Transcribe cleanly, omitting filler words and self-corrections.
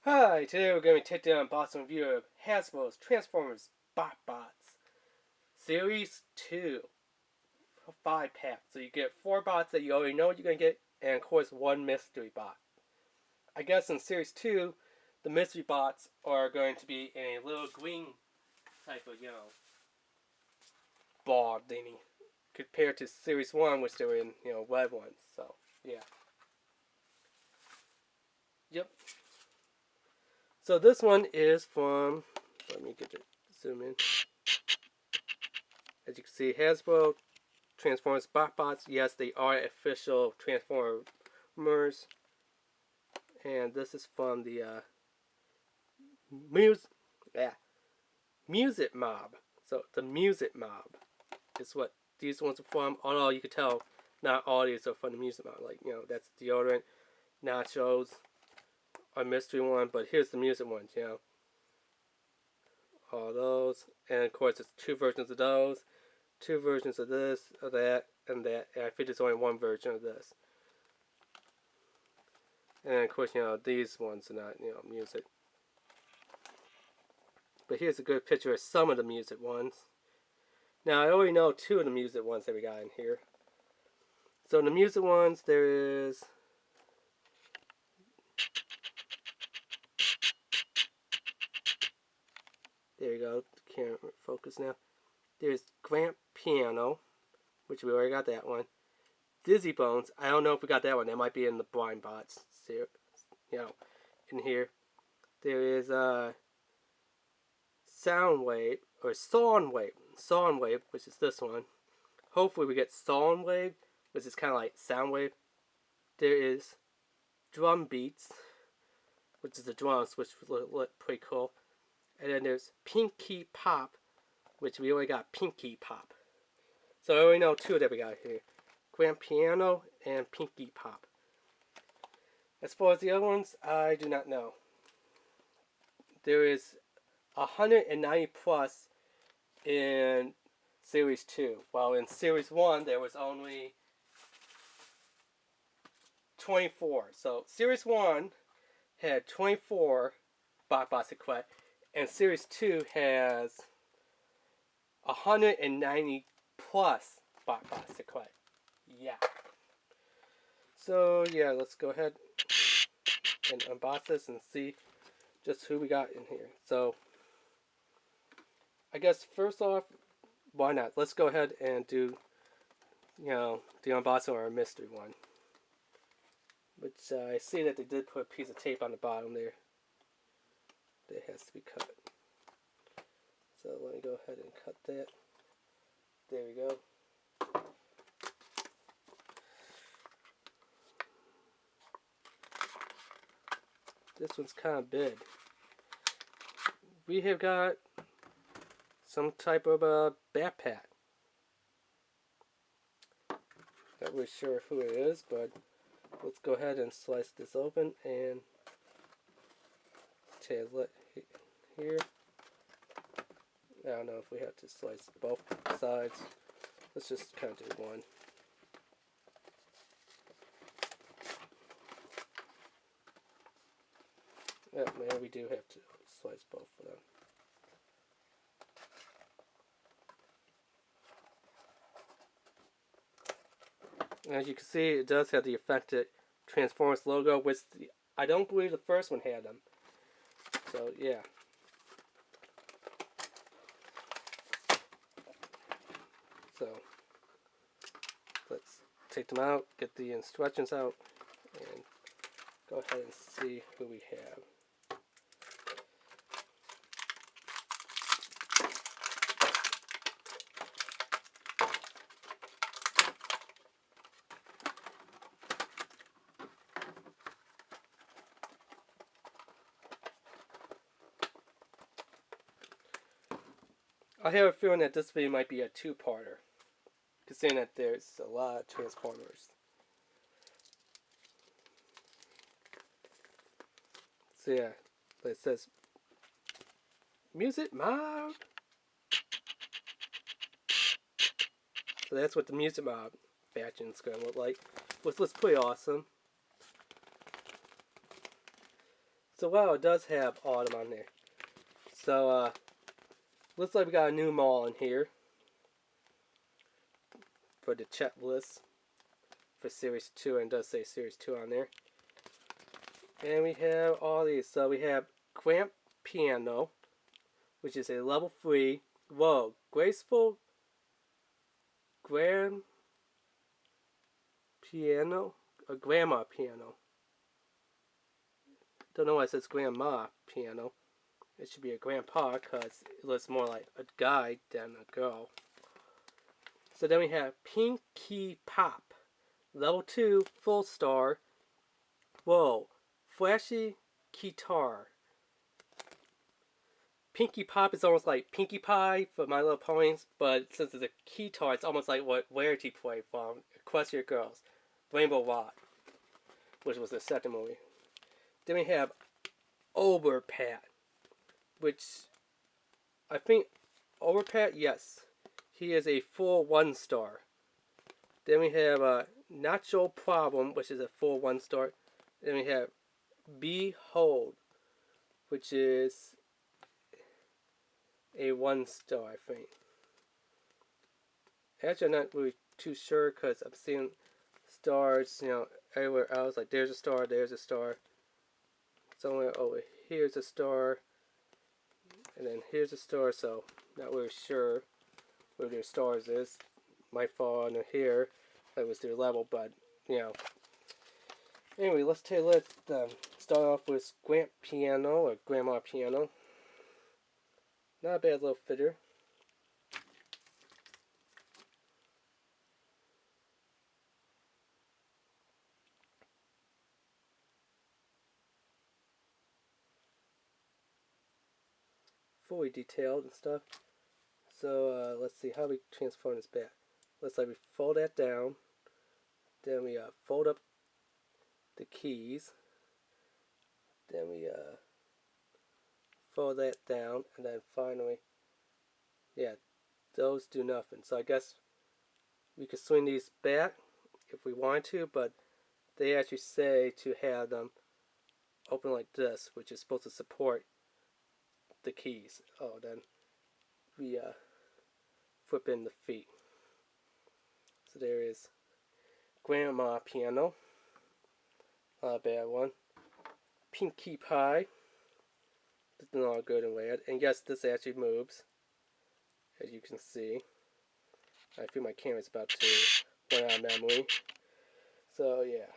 Hi, today we're going to take down unboxing review of Hasbro's Transformers BOTBOTS Series 2 5-pack. So you get 4 bots that you already know what you're going to get, and of course 1 mystery bot. I guess in Series 2, the mystery bots are going to be in a little green type of, ball thingy. Compared to Series 1, which they were in, red ones. So, yeah. Yep. So this one is from, let me get it, zoom in. As you can see, Hasbro Transformers BOTBOTS. Yes, they are official Transformers. And this is from the Music Mob. So the Music Mob is what these ones are from. Although you can tell not all these are from the Music Mob. Like, that's deodorant, nachos, a mystery one. But here's the music ones, all those. And of course, it's 2 versions of those. 2 versions of this, of that, and that. And I think there's only 1 version of this. And of course, these ones are not, music. But here's a good picture of some of the music ones. Now, I already know 2 of the music ones that we got in here. So in the music ones, there is... There you go. Can't focus now. There's Grand Piano, which we already got that one. Dizzy Bones. I don't know if we got that one. That might be in the Blind Bots, in here. There is Soundwave, or Soundwave, which is this one. Hopefully we get Soundwave, which is kind of like Soundwave. There is Drum Beats, which is the drums, which look pretty cool. And then there's Pinky Pop, which we only got Pinky Pop. So I already know 2 that we got here. Grand Piano and Pinky Pop. As far as the other ones, I do not know. There is 190 plus in Series 2. While in Series 1, there was only 24. So Series 1 had 24 BOTBOTS equipped, and Series 2 has 190 plus BOTBOTS equipped. Yeah. So yeah, let's go ahead and unbox this and see just who we got in here. So I guess first off, why not? Let's go ahead and do, the unboxing of our mystery one. Which I see that they did put a piece of tape on the bottom there that has to be cut. So let me go ahead and cut that. There we go. This one's kind of big. We have got some type of a backpack. Not really sure who it is, but let's go ahead and slice this open and look here. I don't know if we have to slice both sides. Let's just kind of do one. Yeah, man, we do have to slice both of them. As you can see, it does have the affected Transformers logo, which I don't believe the first one had them. So, yeah. So, let's take them out, get the instructions out, and go ahead and see who we have. I have a feeling that this video might be a 2-parter, considering that there's a lot of Transformers. So yeah, it says Music Mob. So that's what the Music Mob faction is going to look like, which looks pretty awesome. So wow, it does have autumn on there. So looks like we got a new mall in here for the checklist for Series 2, and it does say Series 2 on there. And we have all these. So we have Grand Piano, which is a level 3. Whoa, graceful grand piano? A grandma piano. Don't know why it says grandma piano. It should be a grandpa because it looks more like a guy than a girl. So then we have Pinky Pop. Level 2, full star. Whoa, flashy guitar. Pinky Pop is almost like Pinkie Pie for My Little Ponies, but since it's a guitar, it's almost like what Rarity played from Equestria Girls, Rainbow Rock, which was the second movie. Then we have Overpat, which I think Overpat, yes, he is a full 1 star. Then we have Nacho Problem, which is a full 1 star. Then we have Behold, which is a 1 star, I think. Actually, I'm not really too sure because I'm seeing stars, everywhere else. Like, there's a star, there's a star. Somewhere over here's a star. And then here's a star, so not really sure where their stars is. Might fall under here. That was their level, but, Anyway, let's start off with Grand Piano, or Grandma Piano. Not a bad little fitter. Fully detailed and stuff. So let's see how we transform this back. Let's we fold that down. Then we fold up the keys. Then we fold that down, and then finally, yeah, those do nothing. So I guess we could swing these back if we want to, but they actually say to have them open like this, which is supposed to support the keys. Oh, then we flip in the feet. So there is Grandma Piano. Not a bad one. Pinkie Pie. This is not good and bad. And yes, this actually moves, as you can see. I feel my camera's about to run out of memory. So yeah.